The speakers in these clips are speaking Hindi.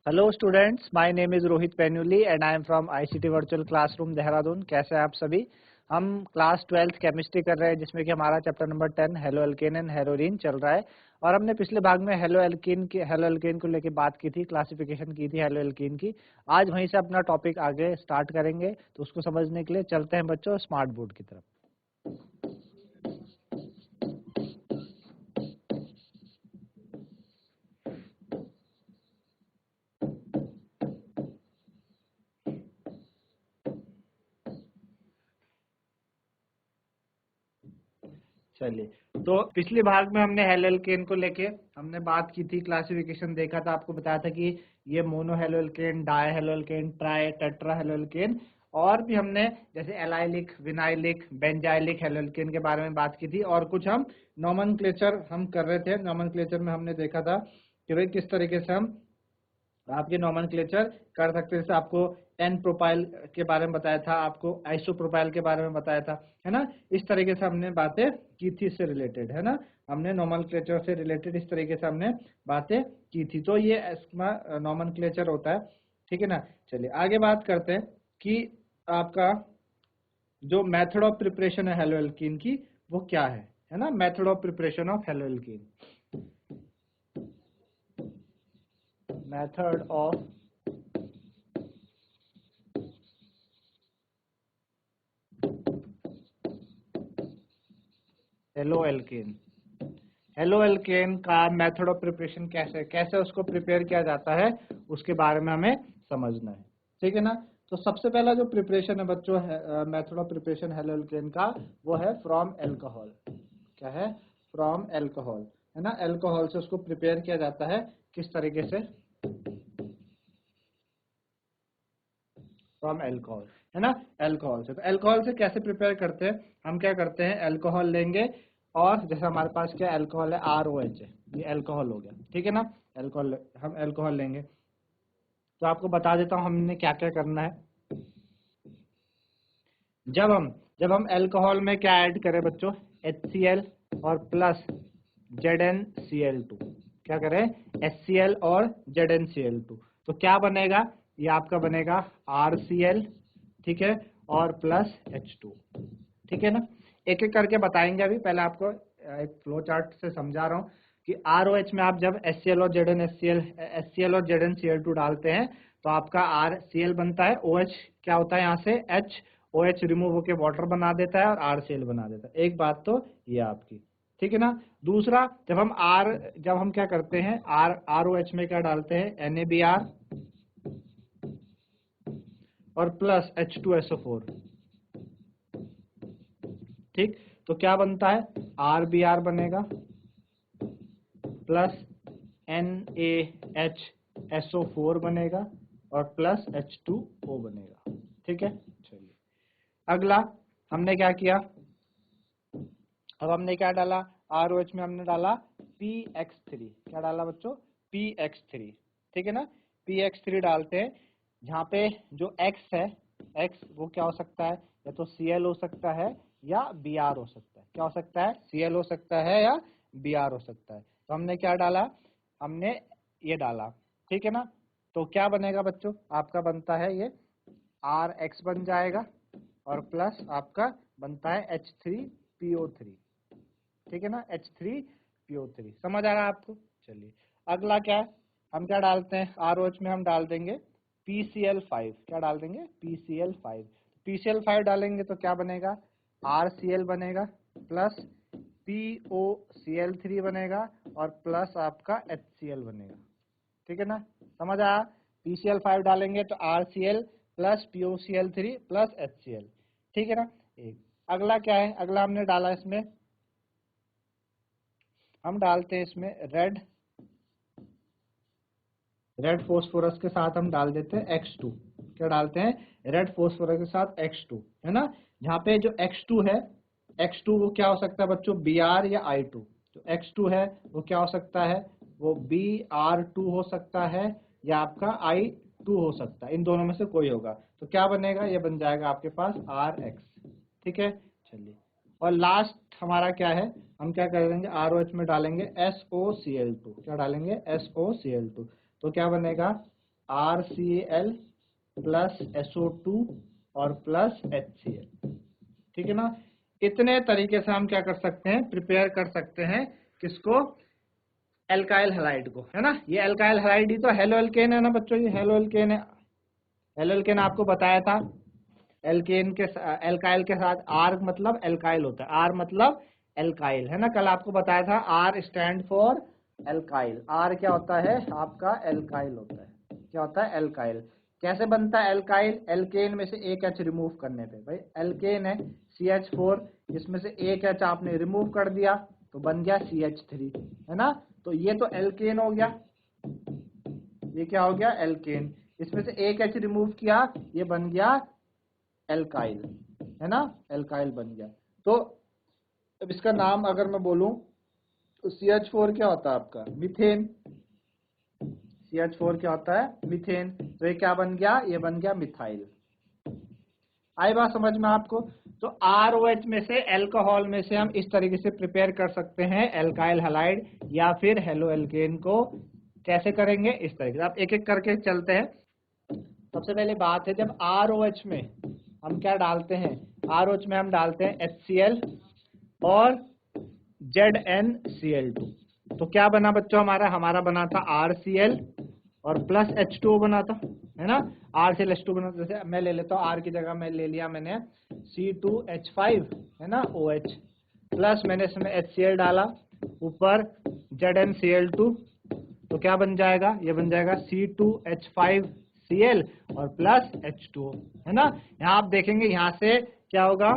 Hello students, my name is Rohit Penuli and I am from ICT virtual classroom Dehradun. कैसे हैं आप सभी? हम क्लास 12th केमिस्ट्री कर रहे हैं जिसमें कि हमारा chapter number 10 haloalkane and haloarene चल रहा है। और हमने पिछले भाग में हेलो एल्केन को लेकर बात की थी, क्लासिफिकेशन की थी हेलो एल्केन की। आज वहीं से अपना टॉपिक आगे स्टार्ट करेंगे, तो उसको समझने के लिए चलते हैं बच्चों स्मार्ट बोर्ड की तरफ। चलिए, तो पिछले भाग में हमने हेलो एल्केन को लेके हमने बात की थी, क्लासिफिकेशन देखा था, आपको बताया था कि ये mono halo alkane, die halo alkane, try tetra halo alkane, और भी हमने जैसे allylic, vinylic, benzylic halo alkane के बारे में बात की थी। और कुछ हम नोमेनक्लेचर हम कर रहे थे। नोमेनक्लेचर में हमने देखा था कि भाई किस तरीके से हम आपके नोमेनक्लेचर कर सकते हैं। जैसे आपको एन प्रोपाइल के बारे में बताया था, आपको आइसो प्रोपाइल के बारे में बताया था, है ना। इस तरीके से हमने बातें की थी, इससे रिलेटेड, है ना। हमने नोमेनक्लेचर से रिलेटेड इस तरीके से हमने बातें की थी। तो ये नोमेनक्लेचर होता है, ठीक है ना। चलिए आगे बात करते हैं कि आपका जो मेथड ऑफ प्रिपरेशन है हेलो एल्कीन की, वो क्या है ना। Method of preparation of hello alkene, method of halo alkane. Halo alkane का मेथड ऑफ प्रिपरेशन कैसे कैसे उसको प्रिपेयर किया जाता है, उसके बारे में हमें समझना है, ठीक है ना। तो सबसे पहला जो प्रिपरेशन है बच्चों, method of preparation halo alkane का, वो है फ्रॉम एल्कोहल। क्या है? फ्रॉम एल्कोहल, है ना। एल्कोहल से उसको प्रिपेयर किया जाता है। किस तरीके से? फ्रॉम एल्कोहल, है ना। एल्कोहल से, तो एल्कोहल से कैसे प्रिपेयर करते हैं? हम क्या करते हैं, एल्कोहल लेंगे, और जैसे हमारे पास क्या एल्कोहल है, ROH है, ये एल्कोहल हो गया, ठीक है ना। एल्कोहल, हम एल्कोहल लेंगे, तो आपको बता देता हूँ हमने क्या क्या करना है। जब हम एल्कोहल में क्या ऐड करें बच्चों, HCl और प्लस ZnCl2। क्या करें? HCl और ZnCl2, तो क्या बनेगा? ये आपका बनेगा RCl, ठीक है, और प्लस H2, ठीक है ना। एक एक करके बताएंगे अभी। पहले आपको एक फ्लो चार्ट से समझा रहा हूँ कि ROH में आप जब HCl और HCl और ZnCl2 डालते हैं, तो आपका RCl बनता है। OH क्या होता है, यहाँ से OH रिमूव होकर वाटर बना देता है और RCl बना देता है। एक बात तो ये आपकी, ठीक है ना। दूसरा, जब हम क्या करते हैं, ROH में क्या डालते हैं, NaBr और प्लस H2SO4, ठीक। तो क्या बनता है, RBr बनेगा प्लस NaHSO4 बनेगा और प्लस H2O बनेगा, ठीक है। चलिए अगला हमने क्या किया, अब हमने क्या डाला, ROH में हमने डाला PX3। क्या डाला बच्चों? PX3, ठीक है ना। PX3 डालते हैं, जहाँ पे जो X है, X वो क्या हो सकता है, या तो Cl हो सकता है या Br हो सकता है। क्या हो सकता है? Cl हो सकता है या Br हो सकता है। तो हमने क्या डाला, हमने ये डाला, ठीक है ना। तो क्या बनेगा बच्चों, आपका बनता है ये RX बन जाएगा, और प्लस आपका बनता है H3PO3, ठीक है ना। H3PO3, समझ आ रहा है आपको? चलिए अगला क्या है, हम क्या डालते हैं, ROH में हम डाल देंगे PCl5। क्या डाल देंगे? PCl5। PCl5 डालेंगे तो क्या बनेगा, RCl बनेगा प्लस POCl3 बनेगा और प्लस आपका HCl बनेगा, ठीक है ना। समझ आया? PCl5 डालेंगे तो RCl plus POCl3 plus HCl, ठीक है ना। एक अगला क्या है, अगला हमने डाला इसमें, हम डालते हैं इसमें रेड फोस्फोरस के साथ हम डाल देते हैं X2। क्या डालते हैं? रेड फोस्फोरस के साथ X2, है ना। जहाँ पे जो X2 है, X2 वो क्या हो सकता है बच्चों, Br या I2। जो X2 है वो क्या हो सकता है, वो Br2 हो सकता है या आपका I2 हो सकता है, इन दोनों में से कोई होगा। तो क्या बनेगा, ये बन जाएगा आपके पास RX, ठीक है। चलिए, और लास्ट हमारा क्या है, हम क्या कर देंगे, ROH में डालेंगे SOCl2। क्या डालेंगे? SOCl2। तो क्या बनेगा, RCl प्लस SO2 और प्लस HCl। ठीक है ना, इतने तरीके से हम क्या कर सकते हैं, प्रिपेयर कर सकते हैं किसको, एल्काइल हैलाइड को, है ना। ये एल्काइल हैलाइड ही तो हेलो एल्केन है ना बच्चों, ये हेलो एल्केन है। हेलो एल्केन आपको बताया था, एल्केन के एल्काइल के साथ आर मतलब एल्काइल होता है, आर मतलब एल्काइल, है ना। कल आपको बताया था R stand for alkyl, R क्या होता है आपका, एल्काइल होता है। क्या होता है, एल्काइल। कैसे बनता है एल्काइल, एल्केन में से एक एच रिमूव करने पे, भाई एल्केन है CH4, इसमें से एक एच आपने रिमूव कर दिया तो बन गया CH3, है ना। तो ये तो एल्केन हो गया, ये क्या हो गया, एल्केन। इसमें से एक एच रिमूव किया, ये बन गया एल्काइल, है ना, एल्काइल बन गया। तो अब इसका नाम अगर मैं बोलूं तो CH4 क्या होता है आपका, मीथेन। CH4 क्या होता है, मीथेन। तो ये क्या बन गया, ये बन गया मिथाइल। आई बात समझ में आपको। तो ROH में से, अल्कोहल में से हम इस तरीके से प्रिपेयर कर सकते हैं एल्काइल हैलाइड या फिर हेलो एल्केन को। कैसे करेंगे, इस तरीके से। आप एक एक करके चलते हैं। सबसे पहले बात है, जब ROH में हम क्या डालते हैं, ROH में हम डालते हैं HCl और ZnCl2। तो क्या बना बच्चों हमारा, हमारा बना था RCl और प्लस H2O बना था, है ना। RCl H2 बना था। जैसे मैं ले लेता हूँ, R की जगह मैं ले लिया मैंने C2H5, है ना, OH प्लस मैंने इसमें HCl डाला, ऊपर ZnCl2। तो क्या बन जाएगा, ये बन जाएगा C2H5Cl और प्लस H2O, है ना। यहाँ आप देखेंगे, यहाँ से क्या होगा,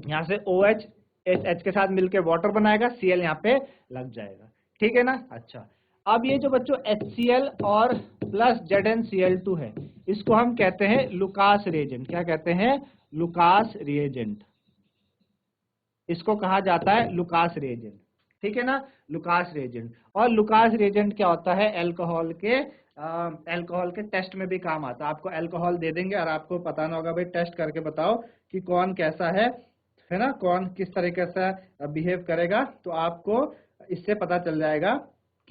यहाँ से OH H के साथ मिलकर वाटर बनाएगा, Cl यहाँ पे लग जाएगा, ठीक है ना। अच्छा, अब ये जो बच्चों HCl और प्लस ZnCl2 है, इसको हम कहते हैं लुकास रिएजेंट। क्या कहते हैं, लुकास रिएजेंट। इसको कहा जाता है लुकास रिएजेंट, ठीक है ना, लुकास रिएजेंट। और लुकास रिएजेंट क्या होता है, अल्कोहल के टेस्ट में भी काम आता है। आपको अल्कोहल दे देंगे और आपको बताना होगा भाई टेस्ट करके बताओ कि कौन कैसा है ना, कौन किस तरीके से बिहेव करेगा। तो आपको इससे पता चल जाएगा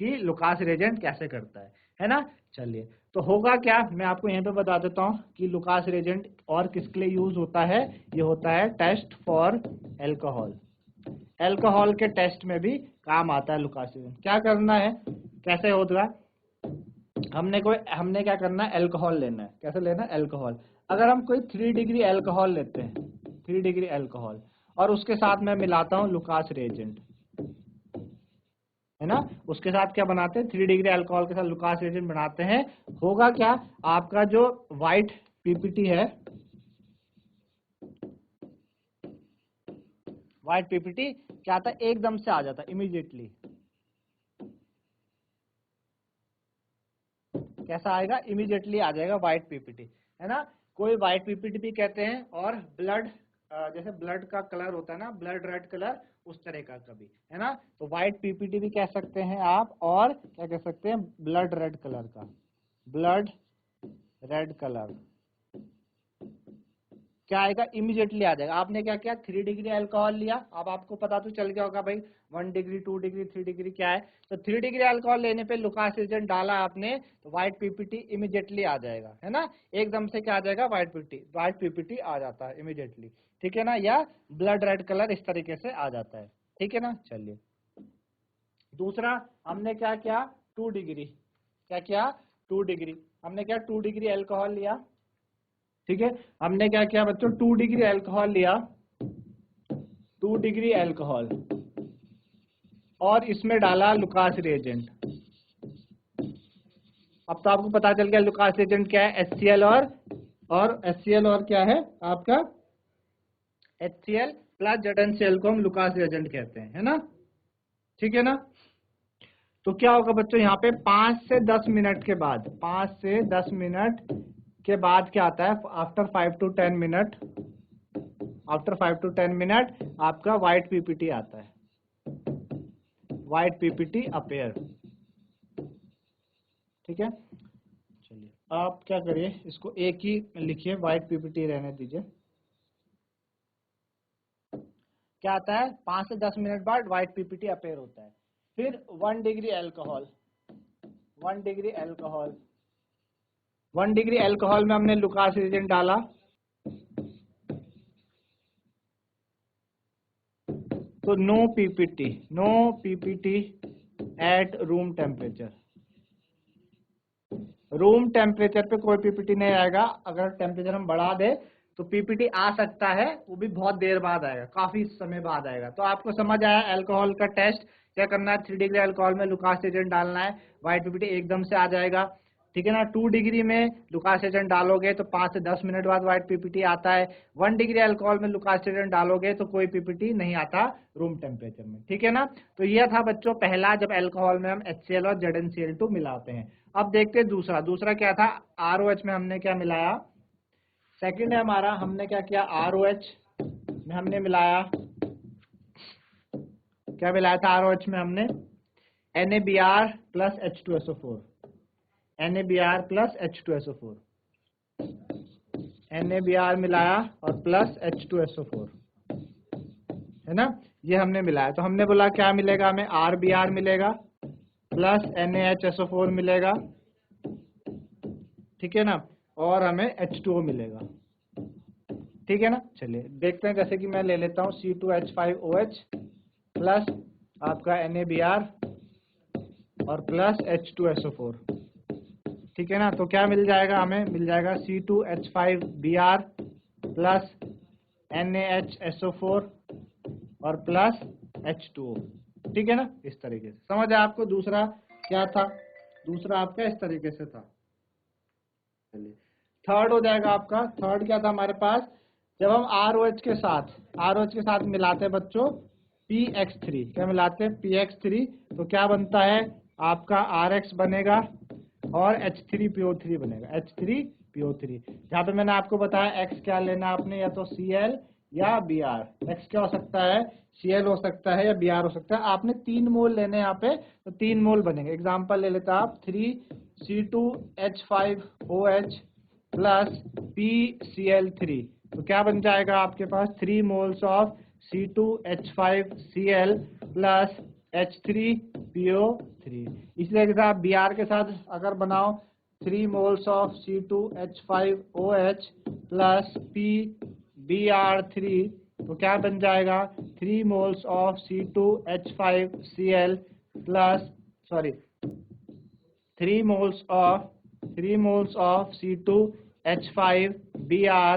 कि लुकास रिएजेंट कैसे करता है ना। चलिए, तो होगा क्या, मैं आपको यहीं पे बता देता हूँ कि लुकास रिएजेंट और किसके लिए यूज होता है। ये होता है टेस्ट फॉर अल्कोहल। अल्कोहल के टेस्ट में भी काम आता है लुकास रिएजेंट। क्या करना है, कैसे होगा, हमने क्या करना है, अल्कोहल लेना है। कैसे लेना है, अल्कोहल। अगर हम कोई 3 डिग्री अल्कोहल लेते हैं, 3 डिग्री अल्कोहल, और उसके साथ मैं मिलाता हूँ लुकास रिएजेंट, है ना, उसके साथ क्या बनाते हैं, 3 डिग्री अल्कोहल के साथ लुकास रिएजेंट बनाते हैं। होगा क्या, आपका जो व्हाइट पीपीटी है, व्हाइट पीपीटी क्या आता है, एकदम से आ जाता है इमीडिएटली। कैसा आएगा, इमीडिएटली आ जाएगा व्हाइट पीपीटी, है ना। कोई व्हाइट पीपीटी भी कहते हैं, और ब्लड, जैसे ब्लड का कलर होता है ना, ब्लड रेड कलर, उस तरह का कभी, है ना। तो व्हाइट पीपीटी भी कह सकते हैं आप, और क्या कह सकते हैं, ब्लड रेड कलर का, ब्लड रेड कलर क्या आएगा, इमीडिएटली आ जाएगा। आपने क्या किया, 3 डिग्री अल्कोहल लिया, अब आपको पता तो चल गया होगा भाई 1 डिग्री, 2 डिग्री, 3 डिग्री क्या है। तो 3 डिग्री अल्कोहल लेने पे लुकास रिएजेंट डाला आपने, तो व्हाइट पीपीटी इमीडिएटली आ जाएगा, है ना। एकदम से क्या आ जाएगा, व्हाइट पीपीटी आ जाता है इमीडिएटली, ठीक है ना, या ब्लड रेड कलर इस तरीके से आ जाता है, ठीक है ना। चलिए, दूसरा हमने क्या किया, 2 डिग्री, क्या किया, 2 डिग्री, हमने क्या 2 डिग्री अल्कोहल लिया, ठीक है। हमने क्या किया बच्चों, 2 डिग्री अल्कोहल लिया, 2 डिग्री अल्कोहल, और इसमें डाला लुकास रिएजेंट। अब तो आपको पता चल गया लुकास रिएजेंट क्या है, HCl और HCl और क्या है आपका, HCl प्लस ZnCl को हम लुकास रिएजेंट कहते हैं, है ना, ठीक है ना। तो क्या होगा बच्चों, यहाँ पे 5 से 10 मिनट के बाद, 5 से 10 मिनट के बाद क्या आता है, after 5 to 10 minute, after 5 to 10 minute आपका व्हाइट पीपीटी आता है, व्हाइट पीपीटी अपेयर, ठीक है। चलिए, आप क्या करिए, इसको एक ही लिखिए, व्हाइट पीपीटी रहने दीजिए। क्या आता है, 5 से 10 मिनट बाद व्हाइट पीपीटी अपेयर होता है। फिर 1 degree alcohol, 1 degree alcohol, 1 degree alcohol में हमने लुकास एजेंट डाला, तो no PPT at room temperature. Room temperature पे कोई पीपीटी नहीं आएगा। अगर टेम्परेचर हम बढ़ा दे तो पीपीटी आ सकता है, वो भी बहुत देर बाद आएगा, काफी समय बाद आएगा। तो आपको समझ आया अल्कोहल का टेस्ट क्या करना है। 3 डिग्री अल्कोहल में लुकास एजेंट डालना है, व्हाइट पीपीटी एकदम से आ जाएगा, ठीक है ना। 2 डिग्री में लुकास एजेंट डालोगे तो 5 से 10 मिनट बाद व्हाइट पीपीटी आता है। 1 डिग्री अल्कोहल में लुकास एजेंट डालोगे तो कोई पीपीटी नहीं आता रूम टेम्परेचर में, ठीक है ना। तो यह था बच्चों पहला, जब अल्कोहल में हम HCl और ZnCl2 मिलाते हैं। अब देखते हैं दूसरा क्या था। ROH में हमने क्या मिलाया, सेकंड है हमारा, हमने क्या किया, ROH में हमने मिलाया, क्या मिलाया था ROH में हमने, NaBr plus H2SO4, NaBr plus H2SO4, NaBr मिलाया और प्लस H2SO4, है ना, ये हमने मिलाया। तो हमने बोला क्या मिलेगा हमें, RBr मिलेगा प्लस NaHSO4 मिलेगा, ठीक है ना, और हमें H2O मिलेगा, ठीक है ना। चलिए देखते हैं, जैसे कि मैं ले लेता हूँ C2H5OH प्लस आपका NaBr और प्लस H2SO4, ठीक है ना। तो क्या मिल जाएगा हमें, मिल जाएगा C2H5Br प्लस NaHSO4 और प्लस H2O, ठीक है ना। इस तरीके से समझ आया आपको। दूसरा क्या था, दूसरा आपका इस तरीके से था। चलिए थर्ड हो जाएगा आपका। थर्ड क्या था हमारे पास, जब हम ROH के साथ मिलाते हैं बच्चों PX3, क्या मिलाते हैं PX3, तो क्या बनता है आपका RX बनेगा और H3PO3 बनेगा, H3PO3। जहाँ पे मैंने आपको बताया X क्या लेना आपने, या तो Cl या Br। X क्या हो सकता है, Cl हो सकता है या Br हो सकता है। आपने 3 मोल लेने यहाँ पे, तो 3 मोल बनेंगे। एग्जाम्पल ले लेता आप 3C2H5OH प्लस PCl3, तो क्या बन जाएगा आपके पास 3 moles of C2H5Cl plus H3PO3। इसलिए अगर आप Br के साथ अगर बनाओ 3 moles of C2H5OH plus PBr3, तो क्या बन जाएगा 3 moles of C2H5Cl plus 3 moles of C2H5Br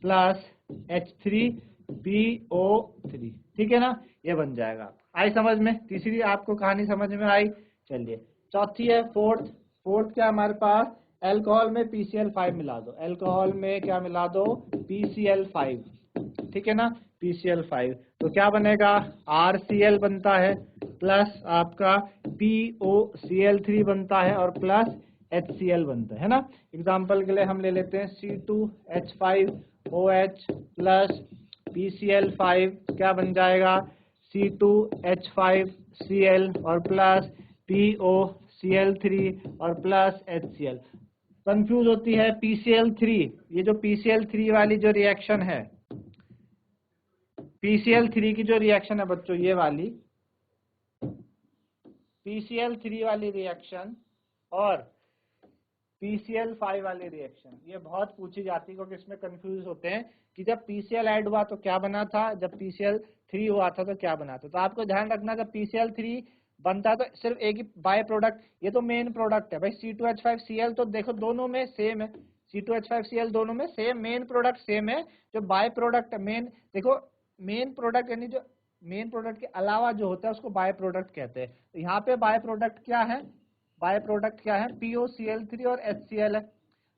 plus H3PO3, ठीक है ना, ये बन जाएगा। आई समझ में, तीसरी आपको कहानी समझ में आई। चलिए चौथी है फोर्थ क्या हमारे पास, अल्कोहल में PCl5 मिला दो, अल्कोहल में क्या मिला दो PCl5, ठीक है ना, PCl5, तो क्या बनेगा RCl बनता है प्लस आपका POCl3 बनता है और प्लस HCl बनता है ना। एग्जाम्पल के लिए हम ले लेते हैं C2H5OH प्लस PCl5, क्या बन जाएगा C2H5Cl और प्लस POCl3 और प्लस HCl। कंफ्यूज होती है PCl3, ये जो PCl3 वाली जो रिएक्शन है, PCl3 की जो रिएक्शन है बच्चों, ये वाली PCl3 वाली रिएक्शन और PCl5 वाली रिएक्शन, ये बहुत पूछी जाती है, क्योंकि इसमें कंफ्यूज होते हैं कि जब PCl ऐड हुआ तो क्या बना था, जब PCl3 हुआ था तो क्या बना था। तो आपको ध्यान रखना, जब PCl3 बनता तो सिर्फ एक ही बाय प्रोडक्ट, ये तो मेन प्रोडक्ट है भाई। C2H5Cl तो देखो दोनों में सेम है, C2H5Cl दोनों में सेम, मेन प्रोडक्ट सेम है। जो बाय प्रोडक्ट मेन, देखो मेन प्रोडक्ट यानी जो मेन प्रोडक्ट के अलावा जो होता है उसको बाय प्रोडक्ट कहते हैं। तो यहाँ पे बाय प्रोडक्ट क्या है, बाय प्रोडक्ट क्या है POCl3 और HCl है,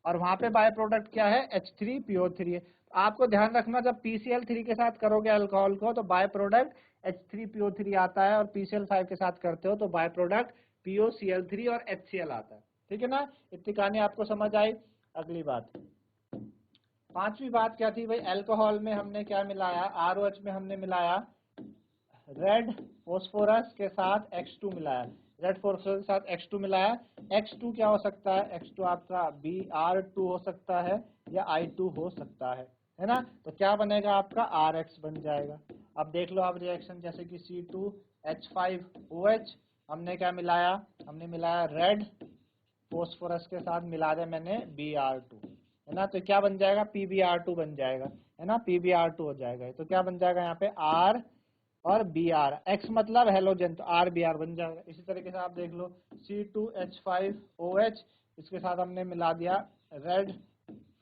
और वहां पे बाय प्रोडक्ट क्या है H3PO3 है। आपको ध्यान रखना, जब PCl3 के साथ करोगे अल्कोहल को तो बाय प्रोडक्ट H3PO3 आता है, और PCl5 के साथ करते हो तो बाय प्रोडक्ट POCl3 और HCl आता है, ठीक है ना। इतनी कहानी आपको समझ आई। अगली बात, पांचवी बात क्या थी भाई, अल्कोहल में हमने क्या मिलाया, ROH में हमने मिलाया रेड फोस्फोरस के साथ X2 मिलाया, रेड फोस्फोरस के साथ X2 मिलाया। X2 क्या हो सकता है, X2 आपका Br2 हो सकता है या I2 हो सकता है ना। तो क्या बनेगा आपका RX बन जाएगा। अब देख लो आप रिएक्शन, जैसे कि C2H5OH हमने क्या मिलाया, हमने मिलाया रेड फोस्फोरस के साथ मिला दिया मैंने Br2, है ना, तो क्या बन जाएगा, PbR2 बन जाएगा, है ना, PbR2 हो जाएगा। तो क्या बन जाएगा यहाँ पे R और Br, X मतलब हेलोजन, तो RBr बन जाएगा। इसी तरीके से आप देख लो C2H5OH, इसके साथ हमने मिला दिया रेड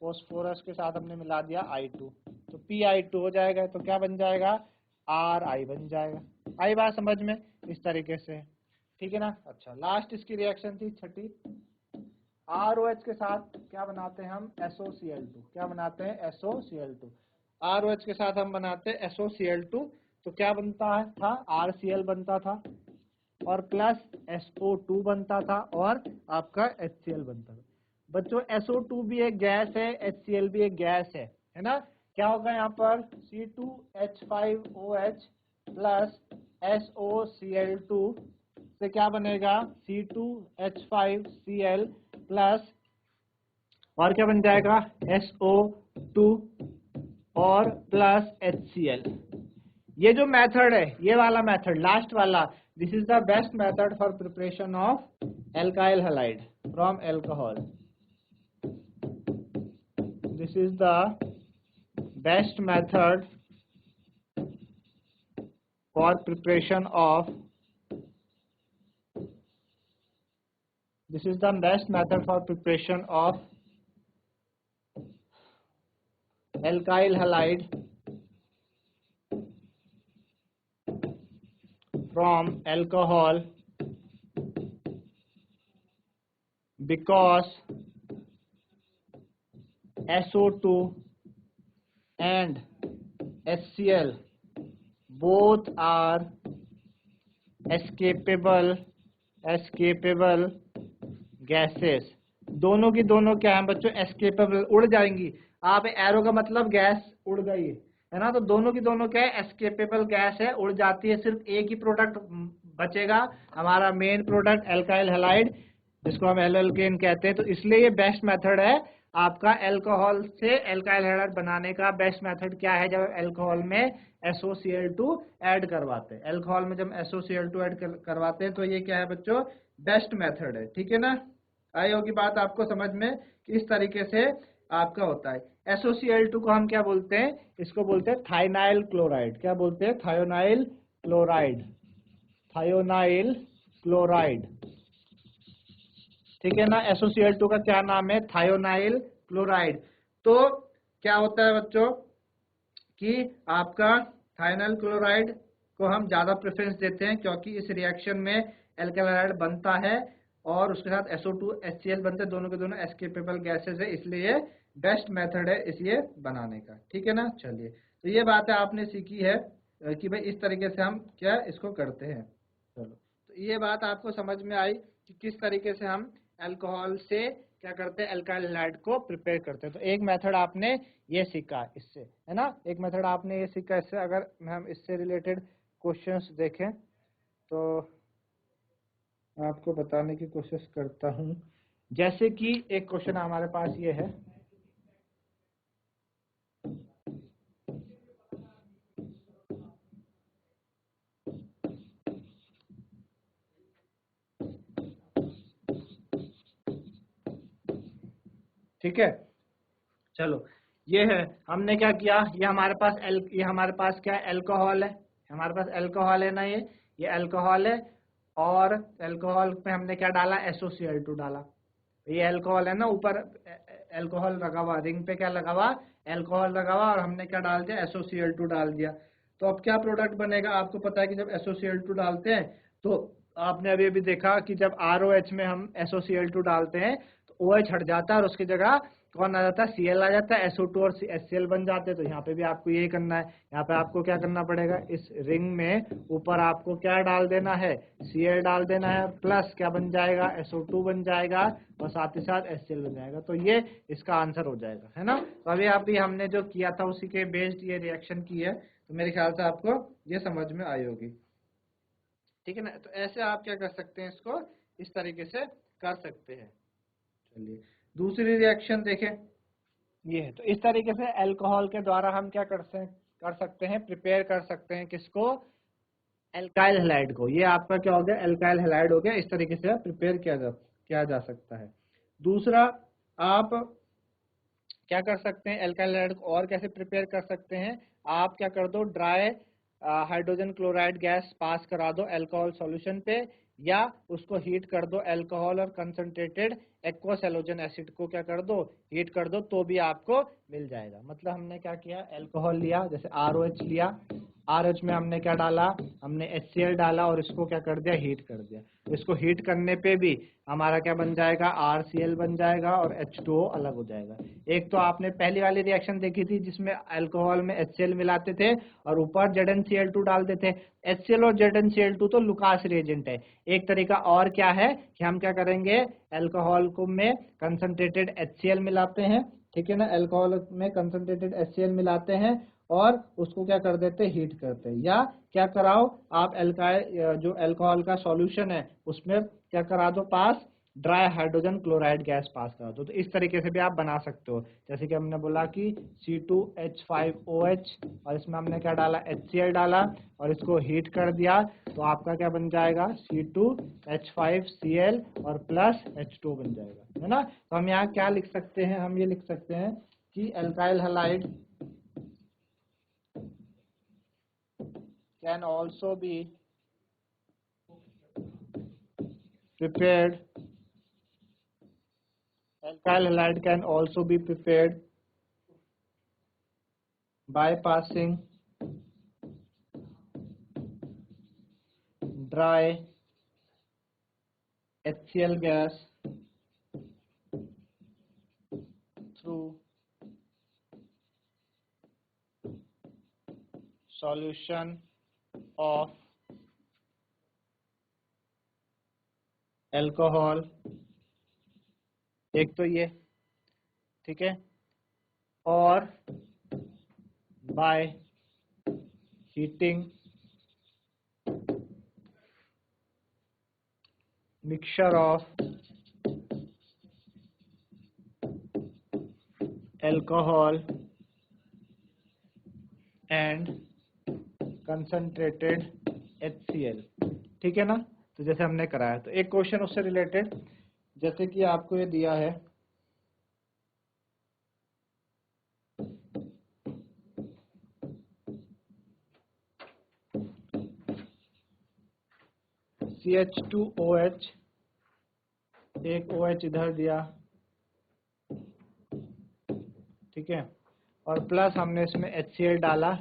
फोस्फोरस के साथ हमने मिला दिया I2, तो Pi2 हो जाएगा। तो क्या बन जाएगा, Ri बन जाएगा। आई बात समझ में, इस तरीके से, ठीक है ना। अच्छा, लास्ट इसकी रिएक्शन थी छठी, ROH के साथ क्या बनाते हैं हम, SOCl2, क्या बनाते हैं, SOCl2। ROH के साथ हम बनाते हैं SOCl2, तो क्या बनता है था, RCl बनता था और प्लस SO2 बनता था और आपका HCl बनता था। बच्चों SO2 भी एक गैस है, HCl भी एक गैस है ना। क्या होगा यहाँ पर, C2H5OH प्लस SOCl2 से क्या बनेगा, C2H5Cl प्लस और क्या बन जाएगा, SO2 और प्लस HCl। ये जो मेथड है, ये वाला मेथड, लास्ट वाला, this is the best method for preparation of alkyl halide from alcohol. This is the best method for preparation of, this is the best method for preparation of alkyl halide from alcohol, because SO2 and HCl both are escapable gases. दोनों की दोनों क्या है बच्चों, एस्केपेबल, उड़ जाएंगी। आप एरो का मतलब गैस उड़ गई है ना, तो दोनों की दोनों क्या है, एस्केपेबल गैस है, उड़ जाती है। सिर्फ एक ही प्रोडक्ट बचेगा, हमारा मेन प्रोडक्ट एल्काइल हैलाइड, जिसको हम एल्केन कहते हैं। तो इसलिए ये बेस्ट मेथड है आपका अल्कोहल से एल्काइल हैलाइड बनाने का। बेस्ट मेथड क्या है, जब अल्कोहल में SOCl2 ऐड करवाते हैं, अल्कोहल में जब SOCl2 ऐड करवाते हैं, तो ये क्या है बच्चों, बेस्ट मेथड है, ठीक है ना। आई होगी बात आपको समझ में कि इस तरीके से आपका होता है। SOCl2 को हम क्या बोलते हैं, इसको बोलते हैं थायोनाइल क्लोराइड। क्या बोलते हैं, थायोनाइल क्लोराइड, थायोनाइल क्लोराइड, ठीक है ना। SOCl2 का क्या नाम है, थायोनाइल क्लोराइड। तो क्या होता है बच्चों कि आपका थायोनाइल क्लोराइड को हम ज्यादा प्रेफरेंस देते हैं, क्योंकि इस रिएक्शन में एल्काइल हैलाइड बनता है और उसके साथ SO2 HCl बनते हैं, दोनों के दोनों एस्केपेबल गैसेस है, इसलिए बेस्ट मेथड है इसलिए बनाने का, ठीक है ना। चलिए, तो ये बात है आपने सीखी है कि भाई इस तरीके से हम क्या इसको करते हैं। चलो, तो ये बात आपको समझ में आई कि किस तरीके से हम अल्कोहल से क्या करते हैं, अल्काइल हैलाइड को प्रिपेयर करते हैं। तो एक मेथड आपने ये सीखा इससे, है ना, एक मेथड आपने ये सीखा इससे। अगर हम इससे रिलेटेड क्वेश्चंस देखें तो आपको बताने की कोशिश करता हूं। जैसे कि एक क्वेश्चन हमारे पास ये है, ठीक है। चलो, ये है, हमने क्या किया, ये हमारे पास क्या है, अल्कोहल है, हमारे पास अल्कोहल है ना, ये अल्कोहल है, और अल्कोहल पे हमने क्या डाला, SOCl2 डाला। ये अल्कोहल है ना, ऊपर अल्कोहल लगा हुआ, रिंग पे क्या लगा हुआ, अल्कोहल लगा हुआ, और हमने क्या डाल दिया, SOCl2 डाल दिया। तो अब क्या प्रोडक्ट बनेगा, आपको पता है कि जब SOCl2 डालते हैं, तो आपने अभी अभी देखा कि जब ROH में हम SOCl2 डालते हैं तो OH हट जाता है और उसकी जगह कौन आ जाता है, Cl आ जाता है, SO2 और HCl बन जाते हैं। तो यहाँ पे भी आपको यही करना है, यहाँ पे आपको क्या करना पड़ेगा, इस रिंग में ऊपर आपको क्या डाल देना है, Cl डाल देना है, प्लस क्या बन जाएगा, SO2 बन जाएगा, और साथ ही साथ HCl बन जाएगा। तो ये इसका आंसर हो जाएगा, है ना। तो अभी हमने जो किया था उसी के बेस्ड ये रिएक्शन की है, तो मेरे ख्याल से आपको ये समझ में आई होगी, ठीक है ना। तो ऐसे आप क्या कर सकते हैं, इसको इस तरीके से कर सकते हैं। चलिए, दूसरी रिएक्शन देखें, ये है। तो इस तरीके से अल्कोहल के द्वारा हम क्या कर सकते हैं, प्रिपेयर कर सकते हैं किसको, एल्काइल हैलाइड को। ये आपका क्या हो गया, एल्काइल हैलाइड हो गया। इस तरीके से प्रिपेयर किया जा सकता है। दूसरा आप क्या कर सकते हैं, एल्काइल हैलाइड को और कैसे प्रिपेयर कर सकते हैं, आप क्या कर दो, dry hydrogen chloride gas pass करा दो अल्कोहल सॉल्यूशन पे, या उसको हीट कर दो, अल्कोहल और कंसंट्रेटेड एक्वस हैलोजन एसिड को क्या कर दो, हीट कर दो, तो भी आपको मिल जाएगा। मतलब हमने क्या किया, अल्कोहल लिया, जैसे ROH लिया, RH में हमने क्या डाला, हमने HCl डाला और इसको क्या कर दिया, हीट कर दिया। इसको हीट करने पे भी हमारा क्या बन जाएगा, RCl बन जाएगा और H2O अलग हो जाएगा। एक तो आपने पहली वाली रिएक्शन देखी थी जिसमें अल्कोहल में HCl मिलाते थे और ऊपर ZnCl2 डालते थे। HCl और ZnCl2 तो लुकास रिएजेंट है। एक तरीका और क्या है कि हम क्या करेंगे, अल्कोहल को में कंसंट्रेटेड HCl मिलाते हैं, ठीक है ना, अल्कोहल में कंसंट्रेटेड HCl मिलाते हैं और उसको क्या कर देते हैं, हीट करते हैं। या क्या कराओ आप, एल्काइल जो अल्कोहल का सॉल्यूशन है उसमें क्या करा दो पास, dry hydrogen chloride gas pass करा दो। तो इस तरीके से भी आप बना सकते हो। जैसे कि हमने बोला कि C2H5OH और इसमें हमने क्या डाला, HCl डाला और इसको हीट कर दिया, तो आपका क्या बन जाएगा, C2H5Cl और प्लस H2 बन जाएगा, है ना। तो हम यहाँ क्या लिख सकते हैं, हम ये लिख सकते हैं कि alkyl halide can also be prepared, alkyl halide can also be prepared by passing dry HCl gas through solution of alcohol, एक तो ये, ठीक है, और by heating mixture of alcohol and concentrated HCl, ठीक है ना। तो जैसे हमने कराया, तो एक क्वेश्चन उससे रिलेटेड, जैसे कि आपको ये दिया है CH2OH, एक OH इधर दिया, ठीक है, और प्लस हमने इसमें HCl डाला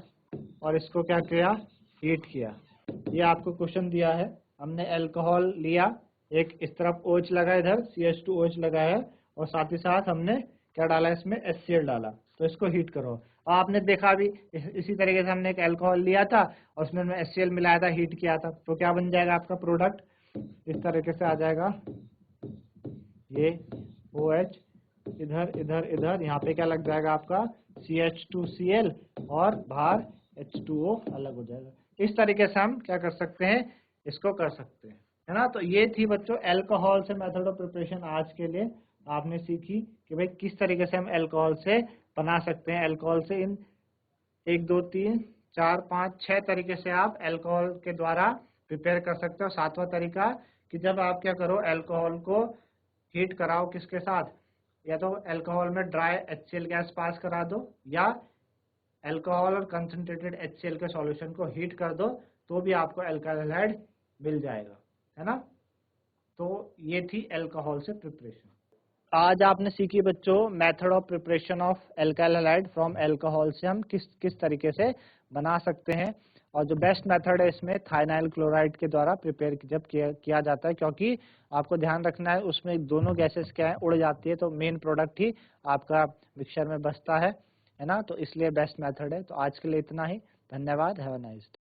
और इसको क्या किया, हीट किया। ये आपको क्वेश्चन दिया है, हमने अल्कोहल लिया, एक इस तरफ OH लगा, इधर CH2OH लगा है, और साथ ही साथ हमने क्या डाला, इसमें HCl डाला, तो इसको हीट करो। आपने देखा भी इसी तरीके से हमने एक अल्कोहल लिया था और उसमें हमने HCl मिलाया था, हीट किया था, तो क्या बन जाएगा आपका प्रोडक्ट, इस तरीके से आ जाएगा, ये OH इधर इधर इधर, यहाँ पे क्या लग जाएगा आपका CH2Cl और बाहर H2O अलग हो जाएगा। इस तरीके से हम क्या कर सकते हैं, इसको कर सकते हैं, है ना। तो ये थी बच्चों अल्कोहल से मेथड ऑफ प्रिपरेशन। आज के लिए आपने सीखी कि भाई किस तरीके से हम अल्कोहल से बना सकते हैं। अल्कोहल से इन 1 2 3 4 5 6 तरीके से आप अल्कोहल के द्वारा प्रिपेयर कर सकते हो। सातवां तरीका कि जब आप क्या करो, अल्कोहल को हीट कराओ, किसके साथ, या तो अल्कोहल में ड्राई HCl गैस पास करा दो, या अल्कोहल और कंसंट्रेटेड HCl के सॉल्यूशन को हीट कर दो, तो भी आपको अल्काइल हैलाइड मिल जाएगा, है ना। तो ये थी अल्कोहल से प्रिपरेशन। आज आपने सीखी बच्चों method of preparation of alkyl halide from alcohol से हम किस तरीके से बना सकते हैं। और जो बेस्ट मेथड है इसमें थाइनाइल क्लोराइड के द्वारा प्रिपेयर जब किया जाता है, क्योंकि आपको ध्यान रखना है उसमें दोनों गैसेस क्या है, उड़ जाती है, तो मेन प्रोडक्ट ही आपका मिक्सचर में बचता है ना। तो इसलिए बेस्ट मेथड है। तो आज के लिए इतना ही, धन्यवाद, हैव अ नाइस डे।